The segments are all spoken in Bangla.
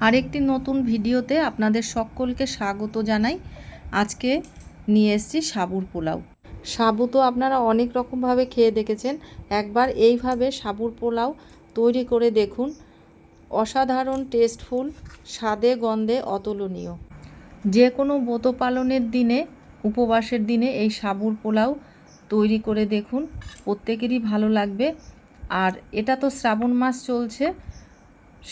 আরেকটি নতুন ভিডিওতে আপনাদের সকলকে স্বাগত জানাই। আজকে নিয়ে এসেছি সাবুর পোলাও। সাবু তো আপনারা অনেক রকমভাবে খেয়ে দেখেছেন, একবার এইভাবে সাবুর পোলাও তৈরি করে দেখুন। অসাধারণ টেস্টফুল, স্বাদে গন্ধে অতুলনীয়। যে কোনো ব্রত পালনের দিনে, উপবাসের দিনে এই সাবুর পোলাও তৈরি করে দেখুন, প্রত্যেকেরই ভালো লাগবে। আর এটা তো শ্রাবণ মাস চলছে,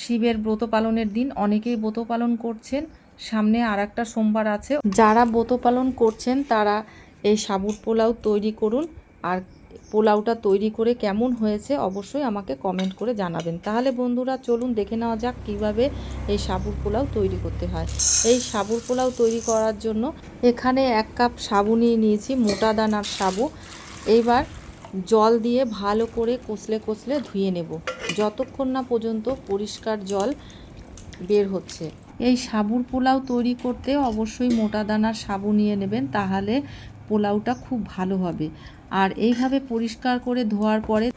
শিবের ব্রত পালনের দিন, অনেকেই ব্রত পালন করছেন। সামনে আর একটা সোমবার আছে। যারা ব্রত পালন করছেন তারা এই সাবুর পোলাও তৈরি করুন। আর পোলাওটা তৈরি করে কেমন হয়েছে অবশ্যই আমাকে কমেন্ট করে জানাবেন। তাহলে বন্ধুরা চলুন দেখে নেওয়া যাক কিভাবে এই সাবুর পোলাও তৈরি করতে হয়। এই সাবুর পোলাও তৈরি করার জন্য এখানে 1 কাপ সাবু নিয়ে নিয়েছি, মোটা দানার সাবু। এইবার জল দিয়ে ভালো করে কষলে কষলে ধুয়ে নেব, যতক্ষণ না পর্যন্ত পরিষ্কার জল বের হচ্ছে। এই সাবুর পোলাও তৈরি করতে অবশ্যই মোটা দানার সাবু নিয়ে নেবেন, তাহলে পোলাওটা খুব ভালো হবে। আর এইভাবে পরিষ্কার করে ধোয়ার পরে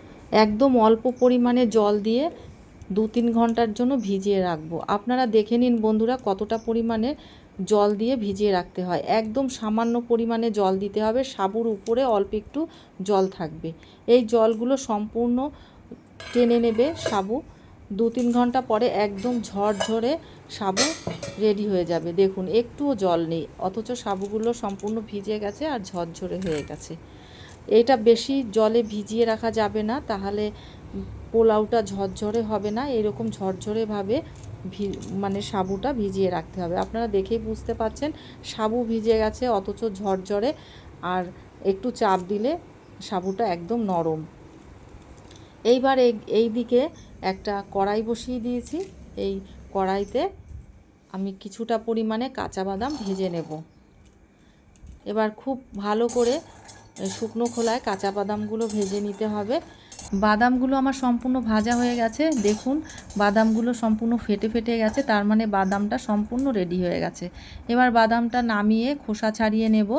একদম অল্প পরিমাণে জল দিয়ে 2-3 ঘন্টার জন্য ভিজিয়ে রাখবো। আপনারা দেখে নিন বন্ধুরা কতটা পরিমাণে জল দিয়ে ভিজিয়ে রাখতে হয়। একদম সামান্য পরিমাণে জল দিতে হবে, সাবুর উপরে অল্প একটু জল থাকবে। এই জলগুলো সম্পূর্ণ টেনে নেবে সাবু। 2-3 ঘন্টা পরে একদম ঝরঝরে সাবু রেডি হয়ে যাবে। দেখুন একটুও জল নেই, অথচ সাবুগুলো সম্পূর্ণ ভিজে গেছে আর ঝরঝরে হয়ে গেছে। এটা বেশি জলে ভিজিয়ে রাখা যাবে না, তাহলে পোলাওটা ঝরঝরে হবে না। এরকম ঝরঝরেভাবে মানে সাবুটা ভিজিয়ে রাখতে হবে। আপনারা দেখেই বুঝতে পাচ্ছেন সাবু ভিজে গেছে অথচ ঝরঝরে, আর একটু চাপ দিলে সাবুটা একদম নরম। এইবার এই দিকে একটা কড়াই বসিয়ে দিয়েছি। এই কড়াইতে আমি কিছুটা পরিমাণে কাঁচা বাদাম ভেজে নেব। এবার খুব ভালো করে শুকনো খোলায় কাঁচা বাদামগুলো ভেজে নিতে হবে। বাদামগুলো আমার সম্পূর্ণ ভাজা হয়ে গেছে। দেখুন বাদামগুলো সম্পূর্ণ ফেটে ফেটে গেছে, তার মানে বাদামটা সম্পূর্ণ রেডি হয়ে গেছে। এবার বাদামটা নামিয়ে খোসা ছাড়িয়ে নেব।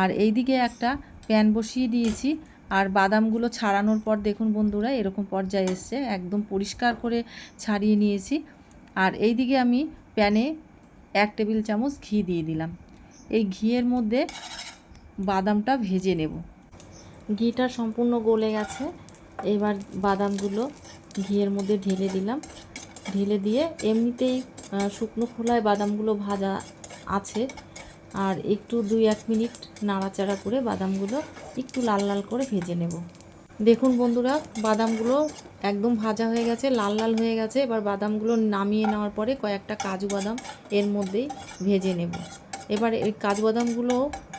আর এইদিকে একটা প্যান বসিয়ে দিয়েছি। আর বাদামগুলো ছাড়ানোর পর দেখুন বন্ধুরা এরকম পর্যায়ে এসছে, একদম পরিষ্কার করে ছাড়িয়ে নিয়েছি। আর এইদিকে আমি প্যানে 1 টেবিল চামচ ঘি দিয়ে দিলাম। এই ঘিয়ের মধ্যে বাদামটা ভেজে নেব। ঘিটা সম্পূর্ণ গলে গেছে। এবার বাদামগুলো ঘিয়ের মধ্যে ঢেলে দিলাম। ঢেলে দিয়ে এমনিতেই শুকনো খোলায় বাদামগুলো ভাজা আছে, আর একটু 2-1 মিনিট নাড়াচাড়া করে বাদামগুলো একটু লাল লাল করে ভেজে নেব। দেখুন বন্ধুরা বাদামগুলো একদম ভাজা হয়ে গেছে, লাল লাল হয়ে গেছে। এবার বাদামগুলো নামিয়ে নেওয়ার পরে কয়েকটা কাজু বাদাম এর মধ্যেই ভেজে নেব। এবার এই কাজু বাদামগুলো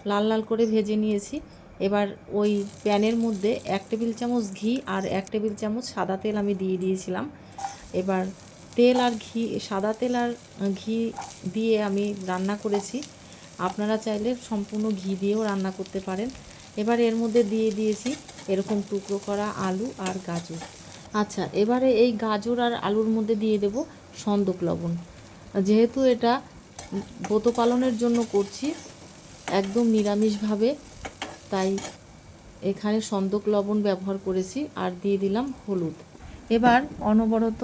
লাল লাল করে ভেজে নিয়েছি। এবার ওই প্যানের মধ্যে 1 টেবিল চামচ ঘি আর 1 টেবিল চামচ সাদা তেল আমি দিয়ে দিয়েছিলাম। এবার তেল আর ঘি, সাদা তেল আর ঘি দিয়ে আমি রান্না করেছি। আপনারা চাইলে সম্পূর্ণ ঘি দিয়েও রান্না করতে পারেন। এবার এর মধ্যে দিয়ে দিয়েছি এরকম টুকরো করা আলু আর গাজর। আচ্ছা, এবারে এই গাজর আর আলুর মধ্যে দিয়ে দেব সন্দক লবণ। যেহেতু এটা ব্রত পালনের জন্য করছি একদম নিরামিষভাবে, তাই এখানে সন্দক লবণ ব্যবহার করেছি। আর দিয়ে দিলাম হলুদ। এবার অনবরত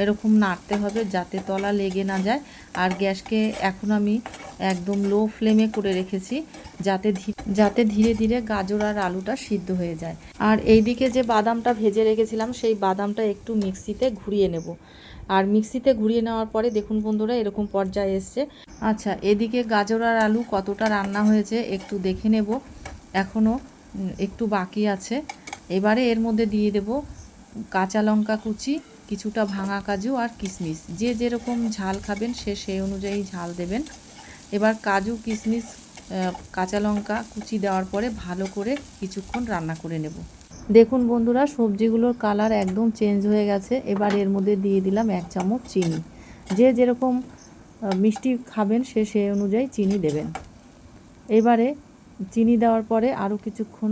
এরকম নাড়তে হবে যাতে তলা লেগে না যায়। আর গ্যাসকে এখন আমি একদম লো ফ্লেমে করে রেখেছি, যাতে ধীরে ধীরে গাজর আর আলুটা সিদ্ধ হয়ে যায়। আর এইদিকে যে বাদামটা ভেজে রেখেছিলাম সেই বাদামটা একটু মিক্সিতে ঘুরিয়ে নেব। আর মিক্সিতে ঘুরিয়ে নেওয়ার পরে দেখুন বন্ধুরা এরকম পর্যায়ে এসছে। আচ্ছা, এদিকে গাজর আর আলু কতটা রান্না হয়েছে একটু দেখে নেব, এখনও একটু বাকি আছে। এবারে এর মধ্যে দিয়ে দেব কাঁচা লঙ্কা কুচি, কিছুটা ভাঙা কাজু আর কিশমিশ। যে যেরকম ঝাল খাবেন সে সেই অনুযায়ী ঝাল দেবেন। এবার কাজু কিশমিশ কাঁচা লঙ্কা কুচি দেওয়ার পরে ভালো করে কিছুক্ষণ রান্না করে নেব। দেখুন বন্ধুরা সবজিগুলোর কালার একদম চেঞ্জ হয়ে গেছে। এবার এর মধ্যে দিয়ে দিলাম 1 চামচ চিনি। যে যেরকম মিষ্টি খাবেন সে সেই অনুযায়ী চিনি দেবেন। এবারে চিনি দেওয়ার পরে আরও কিছুক্ষণ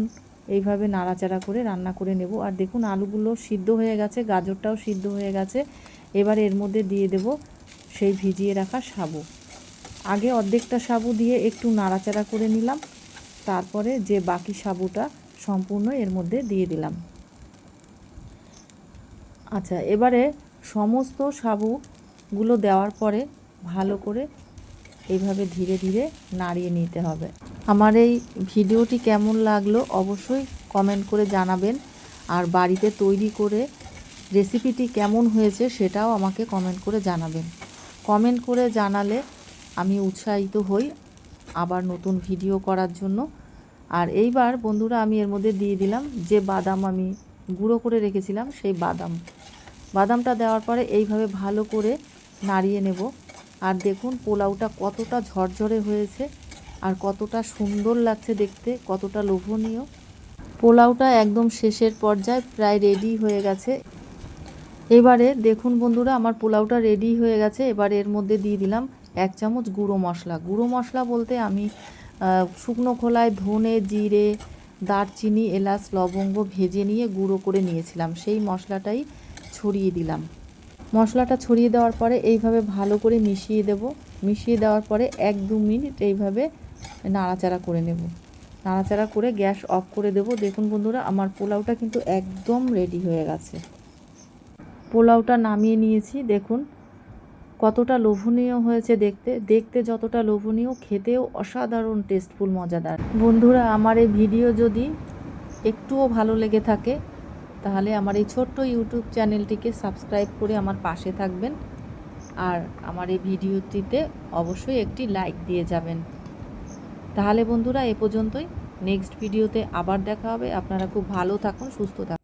এইভাবে নাড়াচাড়া করে রান্না করে নেব। আর দেখুন আলুগুলো সিদ্ধ হয়ে গেছে, গাজরটাও সিদ্ধ হয়ে গেছে। এবার এর মধ্যে দিয়ে দেব সেই ভিজিয়ে রাখা সাবু। আগে অর্ধেকটা সাবু দিয়ে একটু নাড়াচাড়া করে নিলাম, তারপরে যে বাকি সাবুটা সম্পূর্ণ এর মধ্যে দিয়ে দিলাম। আচ্ছা, এবারে সমস্ত সাবু গুলো দেওয়ার পরে ভালো করে এইভাবে ধীরে ধীরে নাড়িয়ে নিতে হবে। আমার এই ভিডিওটি কেমন লাগলো অবশ্যই কমেন্ট করে জানাবেন, আর বাড়িতে তৈরি করে রেসিপিটি কেমন হয়েছে সেটাও আমাকে কমেন্ট করে জানাবেন। কমেন্ট করে জানালে আমি উৎসাহিত হই আবার নতুন ভিডিও করার জন্য। আর এইবার বন্ধুরা আমি এর মধ্যে দিয়ে দিলাম যে বাদাম আমি গুঁড়ো করে রেখেছিলাম, সেই বাদামটা দেওয়ার পরে এইভাবে ভালো করে নাড়িয়ে নেব। আর দেখুন পোলাওটা কতটা ঝরঝরে হয়েছে আর কতটা সুন্দর লাগছে দেখতে, কতটা লোভনীয়। পোলাওটা একদম শেষের পর্যায়ে প্রায় রেডি হয়ে গেছে। এবারে দেখুন বন্ধুরা আমার পোলাওটা রেডি হয়ে গেছে। এবার এর মধ্যে দিয়ে দিলাম 1 চামচ গুঁড়ো মশলা। গুঁড়ো মশলা বলতে আমি শুকনো খোলায় ধনে, জিরে, দারচিনি, এলাচ, লবঙ্গ ভেজে নিয়ে গুঁড়ো করে নিয়েছিলাম, সেই মশলাটাই ছড়িয়ে দিলাম। মশলাটা ছড়িয়ে দেওয়ার পরে এইভাবে ভালো করে মিশিয়ে দেব। মিশিয়ে দেওয়ার পরে 1-2 মিনিট এইভাবে নাড়াচাড়া করে নেব। নাড়াচাড়া করে গ্যাস অফ করে দেব। দেখুন বন্ধুরা আমার পোলাওটা কিন্তু একদম রেডি হয়ে গেছে। পোলাওটা নামিয়ে নিয়েছি, দেখুন কতটা লোভনীয় হয়েছে দেখতে যতটা লোভনীয়, খেতেও অসাধারণ টেস্টফুল, মজাদার। বন্ধুরা আমার এই ভিডিও যদি একটুও ভালো লেগে থাকে তাহলে আমার এই ছোট্ট ইউটিউব চ্যানেলটিকে সাবস্ক্রাইব করে আমার পাশে থাকবেন, আর আমার এই ভিডিওটিতে অবশ্যই একটি লাইক দিয়ে যাবেন। তাহলে বন্ধুরা এ পর্যন্তই, নেক্সট ভিডিওতে আবার দেখা হবে। আপনারা খুব ভালো থাকুন, সুস্থ থাকুন।